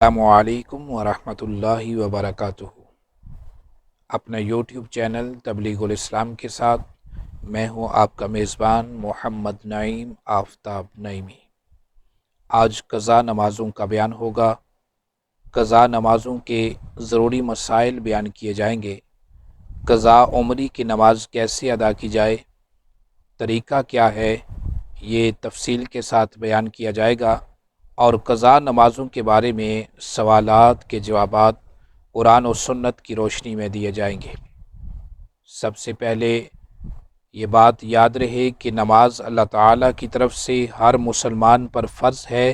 السلام علیکم ورحمۃ اللہ وبرکاتہ۔ اپنا یوٹیوب چینل تبلیغ الاسلام کے ساتھ میں ہوں آپ کا میزبان محمد نعیم آفتاب نعیمی۔ آج قضا نمازوں کا بیان ہوگا۔ قضا نمازوں کے ضروری مسائل بیان کیے جائیں گے۔ قضا عمری کی نماز کیسے ادا کی جائے، طریقہ کیا ہے، یہ تفصیل کے ساتھ بیان کیا جائے گا، اور قضا نمازوں کے بارے میں سوالات کے جوابات قرآن و سنت کی روشنی میں دیے جائیں گے۔ سب سے پہلے یہ بات یاد رہے کہ نماز اللہ تعالیٰ کی طرف سے ہر مسلمان پر فرض ہے،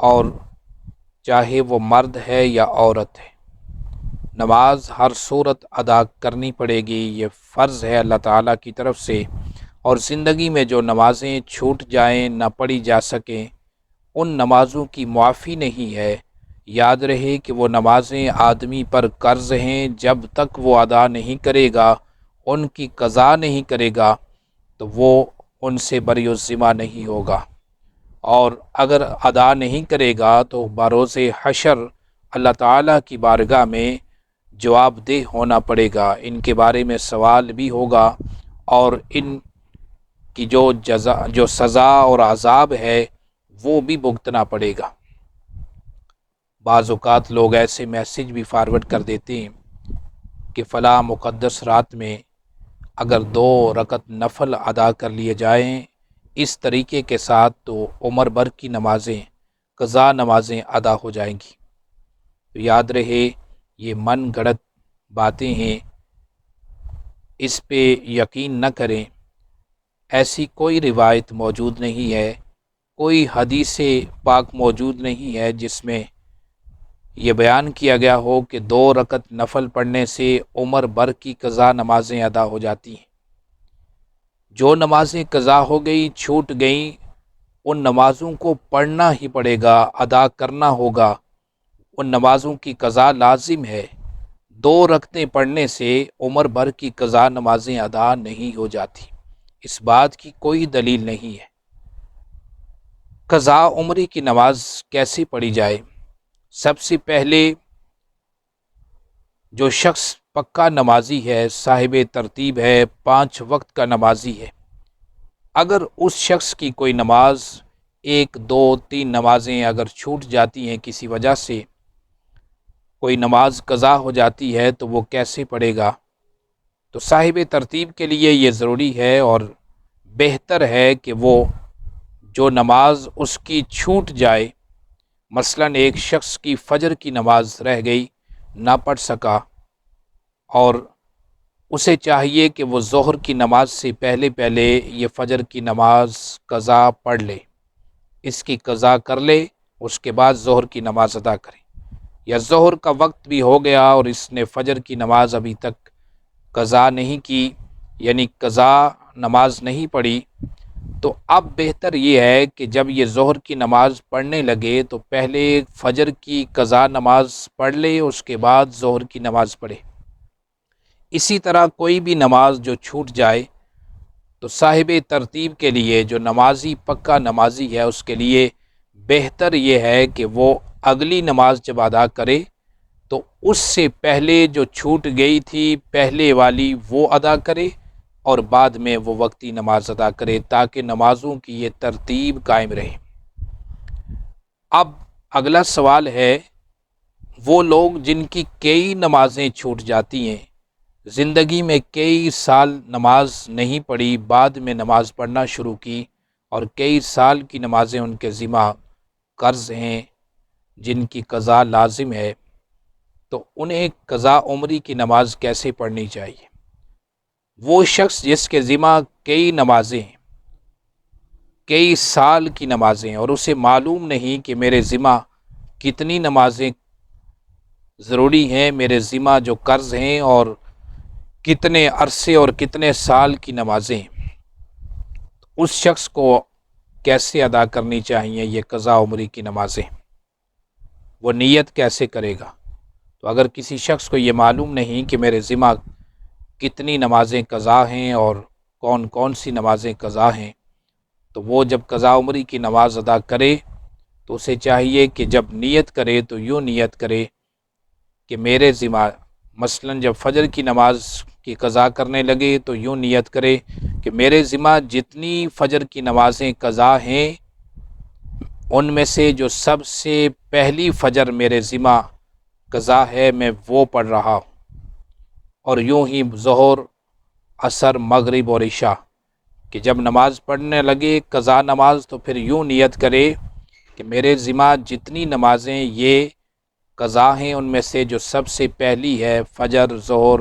اور چاہے وہ مرد ہے یا عورت ہے، نماز ہر صورت ادا کرنی پڑے گی۔ یہ فرض ہے اللہ تعالیٰ کی طرف سے، اور زندگی میں جو نمازیں چھوٹ جائیں، نہ پڑھی جا سکیں، ان نمازوں کی معافی نہیں ہے۔ یاد رہے کہ وہ نمازیں آدمی پر قرض ہیں، جب تک وہ ادا نہیں کرے گا، ان کی قضا نہیں کرے گا، تو وہ ان سے بری الذمہ نہیں ہوگا، اور اگر ادا نہیں کرے گا تو بروز حشر اللہ تعالیٰ کی بارگاہ میں جواب دہ ہونا پڑے گا۔ ان کے بارے میں سوال بھی ہوگا، اور ان کی جو سزا اور عذاب ہے وہ بھی بھگتنا پڑے گا۔ بعض اوقات لوگ ایسے میسج بھی فارورڈ کر دیتے ہیں کہ فلاں مقدس رات میں اگر 2 رکعت نفل ادا کر لیے جائیں اس طریقے کے ساتھ، تو عمر بھر کی نمازیں، قضا نمازیں ادا ہو جائیں گی۔ تو یاد رہے یہ من گھڑت باتیں ہیں، اس پہ یقین نہ کریں۔ ایسی کوئی روایت موجود نہیں ہے، کوئی حدیث پاک موجود نہیں ہے جس میں یہ بیان کیا گیا ہو کہ 2 رکعت نفل پڑھنے سے عمر بھر کی قضا نمازیں ادا ہو جاتی ہیں۔ جو نمازیں قضا ہو گئی، چھوٹ گئیں، ان نمازوں کو پڑھنا ہی پڑے گا، ادا کرنا ہوگا، ان نمازوں کی قضا لازم ہے۔ 2 رکعتیں پڑھنے سے عمر بھر کی قضا نمازیں ادا نہیں ہو جاتی، اس بات کی کوئی دلیل نہیں ہے۔ قضا عمری کی نماز کیسے پڑھی جائے؟ سب سے پہلے جو شخص پکا نمازی ہے، صاحب ترتیب ہے، 5 وقت کا نمازی ہے، اگر اس شخص کی کوئی نماز 1 2 3 نمازیں اگر چھوٹ جاتی ہیں، کسی وجہ سے کوئی نماز قضا ہو جاتی ہے، تو وہ کیسے پڑھے گا؟ تو صاحب ترتیب کے لیے یہ ضروری ہے اور بہتر ہے کہ وہ جو نماز اس کی چھوٹ جائے، مثلاً ایک شخص کی فجر کی نماز رہ گئی، نہ پڑھ سکا، اور اسے چاہیے کہ وہ ظہر کی نماز سے پہلے یہ فجر کی نماز قضا پڑھ لے، اس کی قضا کر لے، اس کے بعد ظہر کی نماز ادا کرے۔ یا ظہر کا وقت بھی ہو گیا اور اس نے فجر کی نماز ابھی تک قضا نہیں کی، یعنی قضا نماز نہیں پڑھی، تو اب بہتر یہ ہے کہ جب یہ ظہر کی نماز پڑھنے لگے تو پہلے فجر کی قضا نماز پڑھ لے، اس کے بعد ظہر کی نماز پڑھے۔ اسی طرح کوئی بھی نماز جو چھوٹ جائے تو صاحب ترتیب کے لیے، جو نمازی پکا نمازی ہے، اس کے لیے بہتر یہ ہے کہ وہ اگلی نماز جب ادا کرے تو اس سے پہلے جو چھوٹ گئی تھی پہلے والی وہ ادا کرے، اور بعد میں وہ وقتی نماز ادا کرے، تاکہ نمازوں کی یہ ترتیب قائم رہے۔ اب اگلا سوال ہے، وہ لوگ جن کی کئی نمازیں چھوٹ جاتی ہیں، زندگی میں کئی سال نماز نہیں پڑھی، بعد میں نماز پڑھنا شروع کی، اور کئی سال کی نمازیں ان کے ذمہ قرض ہیں، جن کی قضا لازم ہے، تو انہیں قضا عمری کی نماز کیسے پڑھنی چاہیے؟ وہ شخص جس کے ذمہ کئی نمازیں ہیں، کئی سال کی نمازیں، اور اسے معلوم نہیں کہ میرے ذمہ کتنی نمازیں ضروری ہیں، میرے ذمہ جو قرض ہیں، اور کتنے عرصے اور کتنے سال کی نمازیں، اس شخص کو کیسے ادا کرنی چاہیے یہ قضا عمری کی نمازیں؟ وہ نیت کیسے کرے گا؟ تو اگر کسی شخص کو یہ معلوم نہیں کہ میرے ذمہ کتنی نمازیں قضا ہیں اور کون سی نمازیں قضا ہیں، تو وہ جب قضا عمری کی نماز ادا کرے تو اسے چاہیے کہ جب نیت کرے تو یوں نیت کرے کہ میرے ذمہ، مثلاً جب فجر کی نماز کی قضا کرنے لگے تو یوں نیت کرے کہ میرے ذمہ جتنی فجر کی نمازیں قضا ہیں ان میں سے جو سب سے پہلی فجر میرے ذمہ قضا ہے میں وہ پڑھ رہا ہوں، اور یوں ہی ظہر، عصر، مغرب اور عشاء کہ جب نماز پڑھنے لگے قضا نماز تو پھر یوں نیت کرے کہ میرے ذمہ جتنی نمازیں یہ قضا ہیں ان میں سے جو سب سے پہلی ہے فجر، ظہر،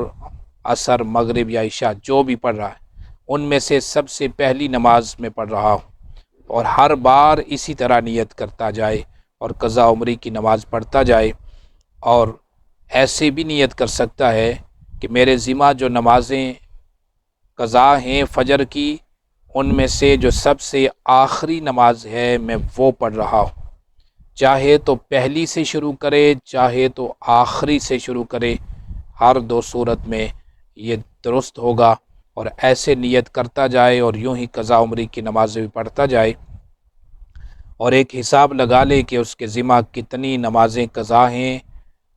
عصر، مغرب یا عشاء جو بھی پڑھ رہا ہے ان میں سے سب سے پہلی نماز میں پڑھ رہا ہوں، اور ہر بار اسی طرح نیت کرتا جائے اور قضا عمری کی نماز پڑھتا جائے۔ اور ایسے بھی نیت کر سکتا ہے کہ میرے ذمہ جو نمازیں قضا ہیں فجر کی ان میں سے جو سب سے آخری نماز ہے میں وہ پڑھ رہا ہوں، چاہے تو پہلی سے شروع کرے چاہے تو آخری سے شروع کرے، ہر دو صورت میں یہ درست ہوگا۔ اور ایسے نیت کرتا جائے اور یوں ہی قضا عمری کی نمازیں بھی پڑھتا جائے، اور ایک حساب لگا لے کہ اس کے ذمہ کتنی نمازیں قضا ہیں،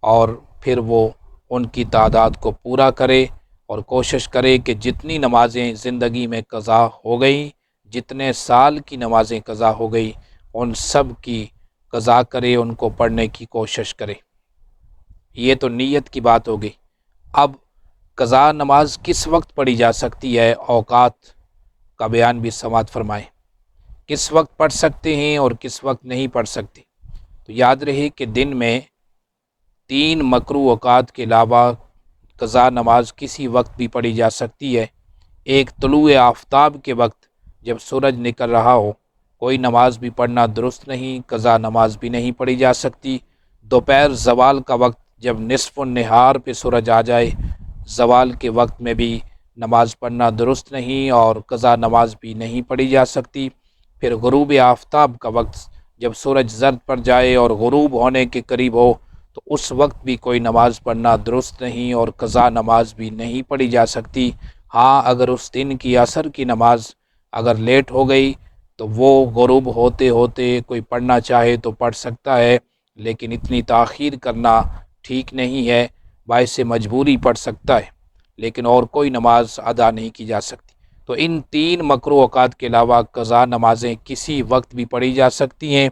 اور پھر وہ ان کی تعداد کو پورا کرے اور کوشش کرے کہ جتنی نمازیں زندگی میں قضا ہو گئیں، جتنے سال کی نمازیں قضا ہو گئی ان سب کی قضا کرے، ان کو پڑھنے کی کوشش کرے۔ یہ تو نیت کی بات ہو گئی۔ اب قضا نماز کس وقت پڑھی جا سکتی ہے، اوقات کا بیان بھی سماعت فرمائیں، کس وقت پڑھ سکتے ہیں اور کس وقت نہیں پڑھ سکتے۔ تو یاد رہے کہ دن میں 3 مکروہ اوقات کے علاوہ قضا نماز کسی وقت بھی پڑھی جا سکتی ہے۔ ایک طلوع آفتاب کے وقت جب سورج نکل رہا ہو کوئی نماز بھی پڑھنا درست نہیں، قضا نماز بھی نہیں پڑھی جا سکتی۔ دوپہر زوال کا وقت جب نصف النہار پہ سورج آ جائے زوال کے وقت میں بھی نماز پڑھنا درست نہیں اور قضا نماز بھی نہیں پڑھی جا سکتی۔ پھر غروب آفتاب کا وقت جب سورج زرد پڑ جائے اور غروب ہونے کے قریب ہو تو اس وقت بھی کوئی نماز پڑھنا درست نہیں اور قضا نماز بھی نہیں پڑھی جا سکتی۔ ہاں اگر اس دن کی عصر کی نماز اگر لیٹ ہو گئی تو وہ غروب ہوتے ہوتے کوئی پڑھنا چاہے تو پڑھ سکتا ہے، لیکن اتنی تاخیر کرنا ٹھیک نہیں ہے، باعث مجبوری پڑھ سکتا ہے، لیکن اور کوئی نماز ادا نہیں کی جا سکتی۔ تو ان 3 مکروہ اوقات کے علاوہ قضا نمازیں کسی وقت بھی پڑھی جا سکتی ہیں۔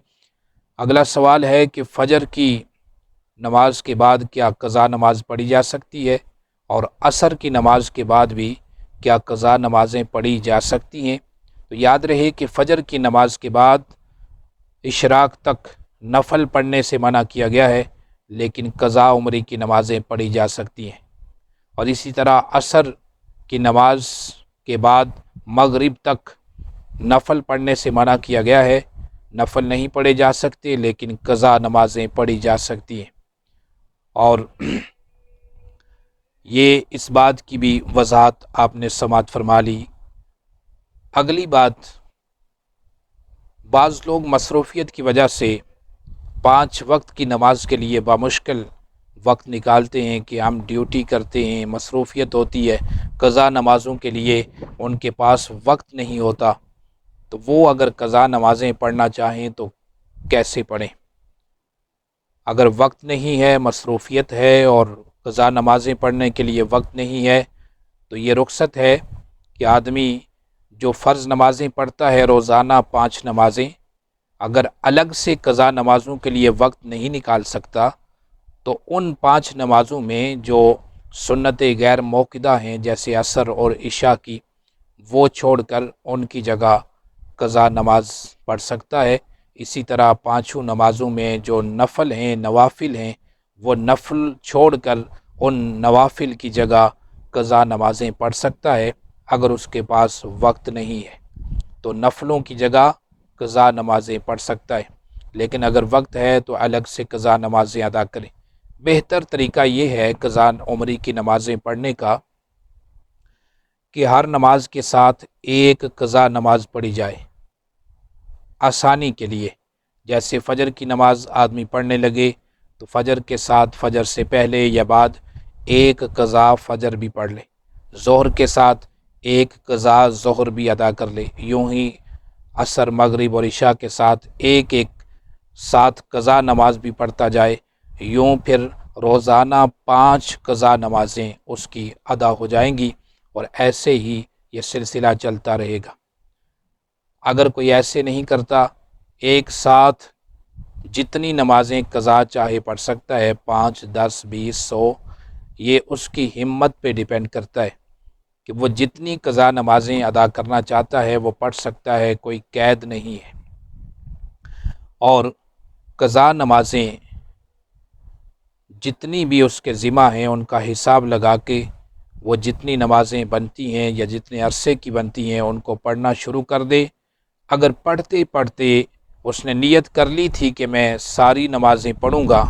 اگلا سوال ہے کہ فجر کی نماز کے بعد کیا قضا نماز پڑھی جا سکتی ہے، اور عصر کی نماز کے بعد بھی کیا قضا نمازیں پڑھی جا سکتی ہیں؟ تو یاد رہے کہ فجر کی نماز کے بعد اشراق تک نفل پڑھنے سے منع کیا گیا ہے، لیکن قضا عمری کی نمازیں پڑھی جا سکتی ہیں۔ اور اسی طرح عصر کی نماز کے بعد مغرب تک نفل پڑھنے سے منع کیا گیا ہے، نفل نہیں پڑھے جا سکتے لیکن قضا نمازیں پڑھی جا سکتی ہیں۔ اور یہ اس بات کی بھی وضاحت آپ نے سماعت فرما لی۔ اگلی بات، بعض لوگ مصروفیت کی وجہ سے 5 وقت کی نماز کے لیے بمشکل وقت نکالتے ہیں کہ ہم ڈیوٹی کرتے ہیں، مصروفیت ہوتی ہے، قضا نمازوں کے لیے ان کے پاس وقت نہیں ہوتا، تو وہ اگر قضا نمازیں پڑھنا چاہیں تو کیسے پڑھیں؟ اگر وقت نہیں ہے، مصروفیت ہے اور قضا نمازیں پڑھنے کے لیے وقت نہیں ہے تو یہ رخصت ہے کہ آدمی جو فرض نمازیں پڑھتا ہے روزانہ 5 نمازیں، اگر الگ سے قضا نمازوں کے لیے وقت نہیں نکال سکتا تو ان 5 نمازوں میں جو سنت غیر موقدہ ہیں جیسے عصر اور عشاء کی، وہ چھوڑ کر ان کی جگہ قضا نماز پڑھ سکتا ہے۔ اسی طرح 5 نمازوں میں جو نفل ہیں، نوافل ہیں، وہ نفل چھوڑ کر ان نوافل کی جگہ قضا نمازیں پڑھ سکتا ہے۔ اگر اس کے پاس وقت نہیں ہے تو نفلوں کی جگہ قضا نمازیں پڑھ سکتا ہے، لیکن اگر وقت ہے تو الگ سے قضا نمازیں ادا کرے۔ بہتر طریقہ یہ ہے قضا عمری کی نمازیں پڑھنے کا کہ ہر نماز کے ساتھ ایک قضا نماز پڑھی جائے، آسانی کے لیے۔ جیسے فجر کی نماز آدمی پڑھنے لگے تو فجر کے ساتھ فجر سے پہلے یا بعد ایک قضا فجر بھی پڑھ لے، ظہر کے ساتھ ایک قضا ظہر بھی ادا کر لے، یوں ہی عصر، مغرب اور عشاء کے ساتھ ایک ایک 7 قضا نماز بھی پڑھتا جائے، یوں پھر روزانہ 5 قضا نمازیں اس کی ادا ہو جائیں گی، اور ایسے ہی یہ سلسلہ چلتا رہے گا۔ اگر کوئی ایسے نہیں کرتا، ایک ساتھ جتنی نمازیں قضا چاہے پڑھ سکتا ہے، 5، 10، 20، 100، یہ اس کی ہمت پہ ڈیپینڈ کرتا ہے کہ وہ جتنی قضا نمازیں ادا کرنا چاہتا ہے وہ پڑھ سکتا ہے، کوئی قید نہیں ہے۔ اور قضا نمازیں جتنی بھی اس کے ذمہ ہیں ان کا حساب لگا کے وہ جتنی نمازیں بنتی ہیں یا جتنے عرصے کی بنتی ہیں ان کو پڑھنا شروع کر دے۔ اگر پڑھتے پڑھتے اس نے نیت کر لی تھی کہ میں ساری نمازیں پڑھوں گا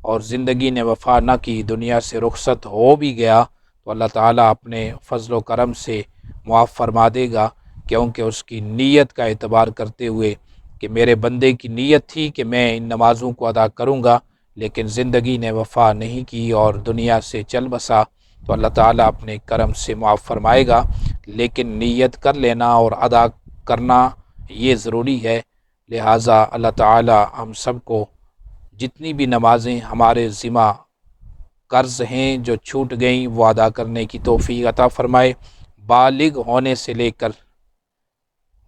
اور زندگی نے وفا نہ کی، دنیا سے رخصت ہو بھی گیا، تو اللہ تعالیٰ اپنے فضل و کرم سے معاف فرما دے گا، کیونکہ اس کی نیت کا اعتبار کرتے ہوئے کہ میرے بندے کی نیت تھی کہ میں ان نمازوں کو ادا کروں گا، لیکن زندگی نے وفا نہیں کی اور دنیا سے چل بسا، تو اللہ تعالیٰ اپنے کرم سے معاف فرمائے گا۔ لیکن نیت کر لینا اور ادا کرنا یہ ضروری ہے۔ لہٰذا اللہ تعالیٰ ہم سب کو جتنی بھی نمازیں ہمارے ذمہ قرض ہیں جو چھوٹ گئیں وہ ادا کرنے کی توفیق عطا فرمائے۔ بالغ ہونے سے لے کر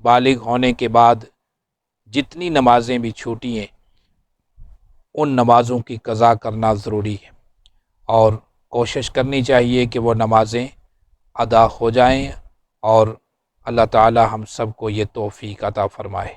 بالغ ہونے کے بعد جتنی نمازیں بھی چھوٹی ہیں ان نمازوں کی قضا کرنا ضروری ہے، اور کوشش کرنی چاہیے کہ وہ نمازیں ادا ہو جائیں، اور اللہ تعالی ہم سب کو یہ توفیق عطا فرمائے۔